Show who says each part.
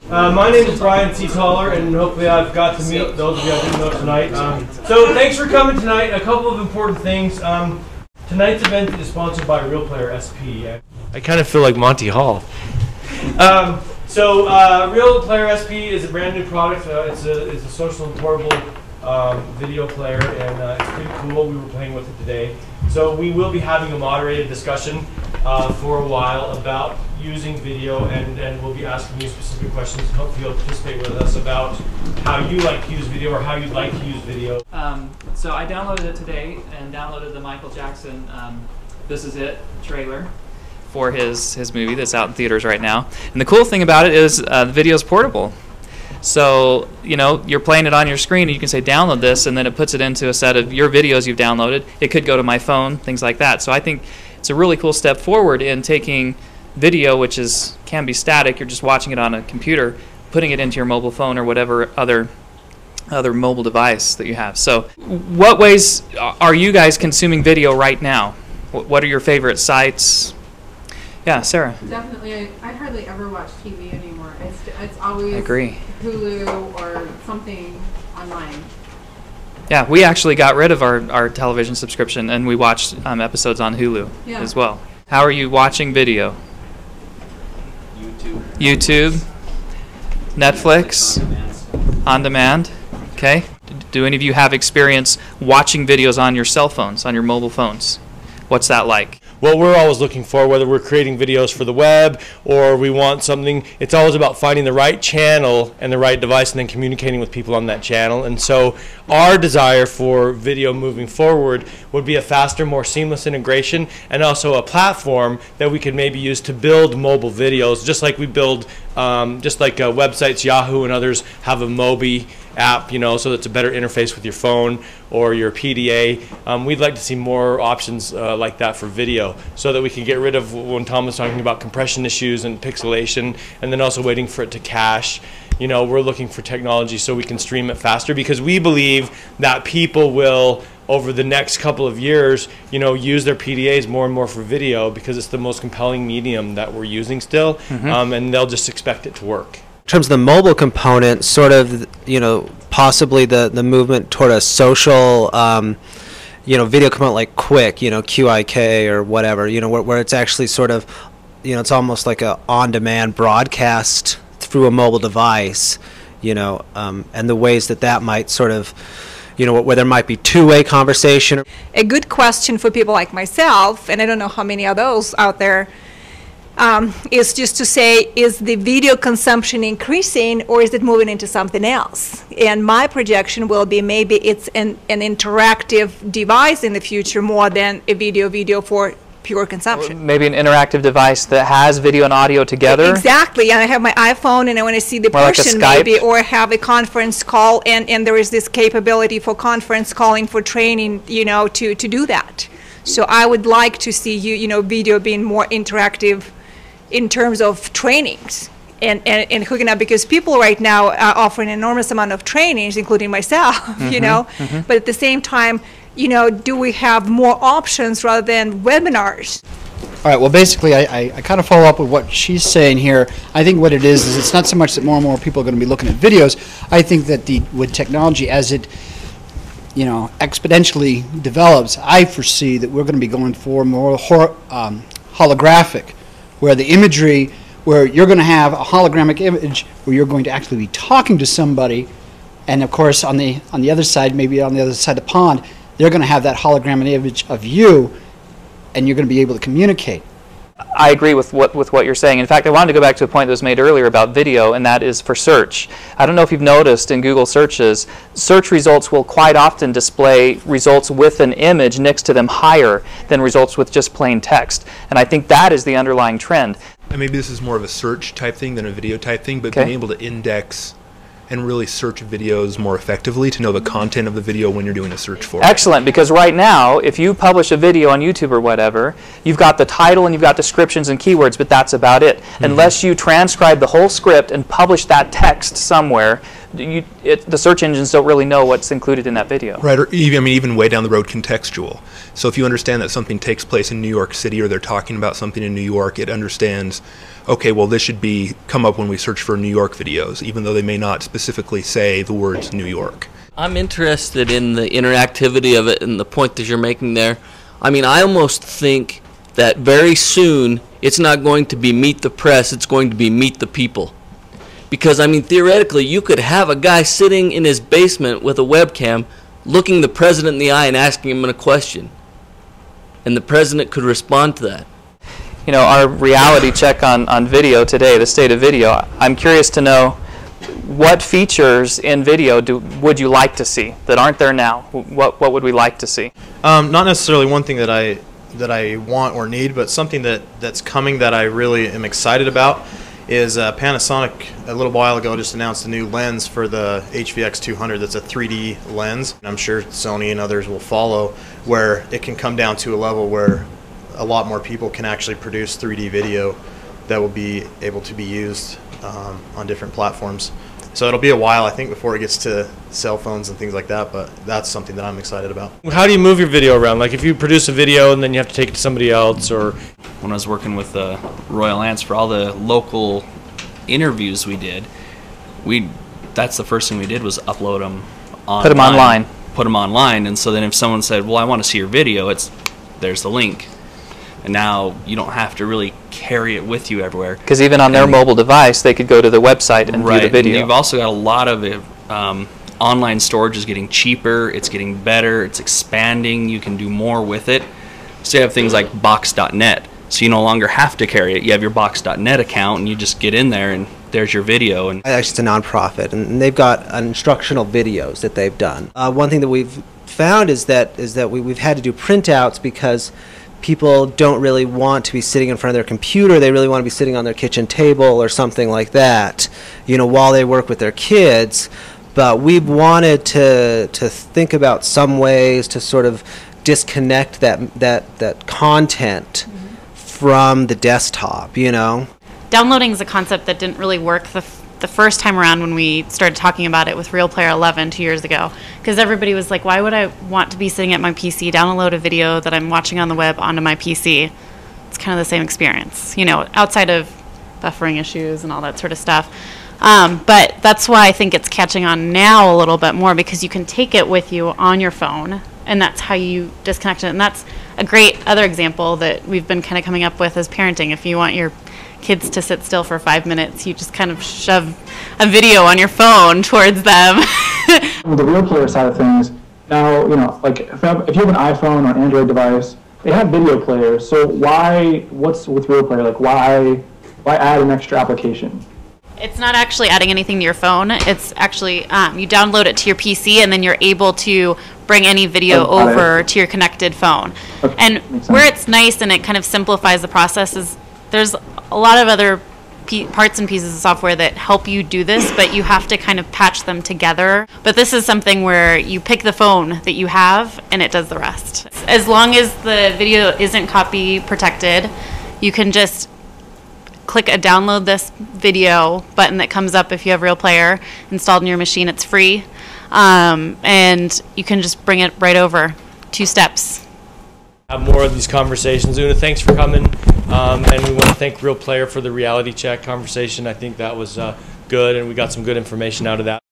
Speaker 1: My name is Brian C. Toller, and hopefully I've got to meet those of you I didn't know tonight. So thanks for coming tonight. A couple of important things. Tonight's event is sponsored by RealPlayer SP. I kind of feel like Monty Hall. RealPlayer SP is a brand new product. It's a social and portable video player, and it's pretty cool. We were playing with it today. So we will be having a moderated discussion for a while about using video, and we'll be asking you specific questions. Hopefully you'll participate with us about how you like to use video or how you'd like to use video.
Speaker 2: So I downloaded it today and downloaded the Michael Jackson This Is It trailer for his movie that's out in theaters right now. And the cool thing about it is the video is portable. So, you know, you're playing it on your screen and you can say download this, and then it puts it into a set of your videos you've downloaded. It could go to my phone, things like that. So I think it's a really cool step forward in taking video, which can be static, you're just watching it on a computer, putting it into your mobile phone or whatever other mobile device that you have. So what ways are you guys consuming video right now? What are your favorite sites? Yeah, Sarah.
Speaker 3: Definitely, I hardly ever watch TV anymore. It's always Hulu or something online.
Speaker 2: Yeah, we actually got rid of our television subscription, and we watched episodes on Hulu as well. How are you watching video? YouTube, Netflix, on demand. Okay. Do any of you have experience watching videos on your cell phones, on your mobile phones? What's that like?
Speaker 1: What we're always looking for, whether we're creating videos for the web or we want something, it's always about finding the right channel and the right device and then communicating with people on that channel. And so our desire for video moving forward would be a faster, more seamless integration, and also a platform that we could maybe use to build mobile videos, just like we build, websites, Yahoo and others have a Mobi app, you know, so it's a better interface with your phone or your PDA. We'd like to see more options like that for video, so that we can get rid of, when Tom was talking about compression issues and pixelation, and then also waiting for it to cache. You know, we're looking for technology so we can stream it faster, because we believe that people will, over the next couple of years, you know, use their PDAs more and more for video, because it's the most compelling medium that we're using still, and they'll just expect it to work.
Speaker 4: In terms of the mobile component, sort of, you know, possibly the movement toward a social, you know, video component like Quick, you know, QIK or whatever, you know, where it's actually sort of, you know, it's almost like a on-demand broadcast through a mobile device, you know, and the ways that might sort of, you know, where there might be two-way conversation.
Speaker 5: A good question for people like myself, and I don't know how many of those out there, is just to say, is the video consumption increasing or is it moving into something else? And my projection will be maybe it's an interactive device in the future more than a video for pure consumption.
Speaker 2: Maybe an interactive device that has video and audio together?
Speaker 5: Exactly, and I have my iPhone and I want to see the
Speaker 2: more
Speaker 5: person
Speaker 2: like
Speaker 5: maybe, or have a conference call, and there is this capability for conference calling for training, you know, to do that. So I would like to see you know, video being more interactive in terms of trainings and hooking up, because people right now are offering an enormous amount of trainings, including myself, you know, but at the same time, you know, do we have more options rather than webinars?
Speaker 6: All right, well, basically, I kind of follow up with what she's saying here. I think what it is it's not so much that more and more people are going to be looking at videos. I think that with technology, as it, you know, exponentially develops, I foresee that we're going to be going for more holographic, where the imagery, where you're going to have a hologramic image where you're going to actually be talking to somebody, and of course on the other side, maybe on the other side of the pond, they're going to have that hologramic image of you, and you're going to be able to communicate.
Speaker 2: I agree with what you're saying. In fact, I wanted to go back to a point that was made earlier about video, and that is for search. I don't know if you've noticed in Google searches, search results will quite often display results with an image next to them higher than results with just plain text. And I think that is the underlying trend.
Speaker 7: And maybe this is more of a search type thing than a video type thing, but being able to index and really search videos more effectively to know the content of the video when you're doing a search for it.
Speaker 2: Excellent, because right now, if you publish a video on YouTube or whatever, you've got the title and you've got descriptions and keywords, but that's about it. Unless you transcribe the whole script and publish that text somewhere, the search engines don't really know what's included in that video.
Speaker 7: Right, or even way down the road, contextual. So if you understand that something takes place in New York City, or they're talking about something in New York, it understands, okay, well, this should come up when we search for New York videos, even though they may not specifically say the words New York.
Speaker 8: I'm interested in the interactivity of it and the point that you're making there. I mean, I almost think that very soon it's not going to be meet the press, it's going to be meet the people. Because, I mean, theoretically, you could have a guy sitting in his basement with a webcam looking the president in the eye and asking him a question. And the president could respond to that.
Speaker 2: You know, our reality check on video today, the state of video, I'm curious to know what features in video would you like to see that aren't there now? What would we like to see?
Speaker 9: Not necessarily one thing that I want or need, but something that's coming that I really am excited about is Panasonic a little while ago just announced a new lens for the HVX 200 that's a 3D lens. I'm sure Sony and others will follow, where it can come down to a level where a lot more people can actually produce 3D video that will be able to be used on different platforms. So it'll be a while, I think, before it gets to cell phones and things like that, but that's something that I'm excited about.
Speaker 1: How do you move your video around? Like if you produce a video and then you have to take it to somebody else, or...
Speaker 10: When I was working with Royal Ants for all the local interviews we did, that's the first thing we did was upload them online.
Speaker 2: Put them online.
Speaker 10: Put them online, and so then if someone said, well, I want to see your video, there's the link. And now you don't have to really carry it with you everywhere.
Speaker 2: Because even on their mobile device, they could go to the website and view the video.
Speaker 10: And you've also got a lot of it. Online storage is getting cheaper. It's getting better. It's expanding. You can do more with it. So you have things like box.net. So you no longer have to carry it. You have your box.net account, and you just get in there, and there's your video. And
Speaker 4: actually, it's a nonprofit, and they've got instructional videos that they've done. One thing that we've found is that we've had to do printouts because people don't really want to be sitting in front of their computer. They really want to be sitting on their kitchen table or something like that, while they work with their kids. But we've wanted to think about some ways to sort of disconnect that content from the desktop,
Speaker 11: Downloading is a concept that didn't really work the first time around when we started talking about it with RealPlayer 11 2 years ago, because everybody was like, why would I want to be sitting at my PC, download a video that I'm watching on the web onto my PC? It's kind of the same experience, outside of buffering issues and all that sort of stuff. But that's why I think it's catching on now a little bit more, because you can take it with you on your phone, and that's how you disconnect it. And that's a great other example that we've been kind of coming up with as parenting. If you want your kids to sit still for 5 minutes, you just kind of shove a video on your phone towards them.
Speaker 12: On the RealPlayer side of things, now, like if you have an iPhone or an Android device, they have video players. So what's with RealPlayer? Like why add an extra application?
Speaker 11: It's not actually adding anything to your phone. It's actually, you download it to your PC, and then you're able to bring any video over to your connected phone. Okay. And where it's nice and it kind of simplifies the process is there's a lot of other parts and pieces of software that help you do this, but you have to kind of patch them together. But this is something where you pick the phone that you have, and it does the rest. As long as the video isn't copy protected, you can just click a download this video button that comes up if you have RealPlayer installed in your machine. It's free, and you can just bring it right over. 2 steps.
Speaker 1: Have more of these conversations. Una, thanks for coming, and we want to thank RealPlayer for the reality check conversation. I think that was good, and we got some good information out of that.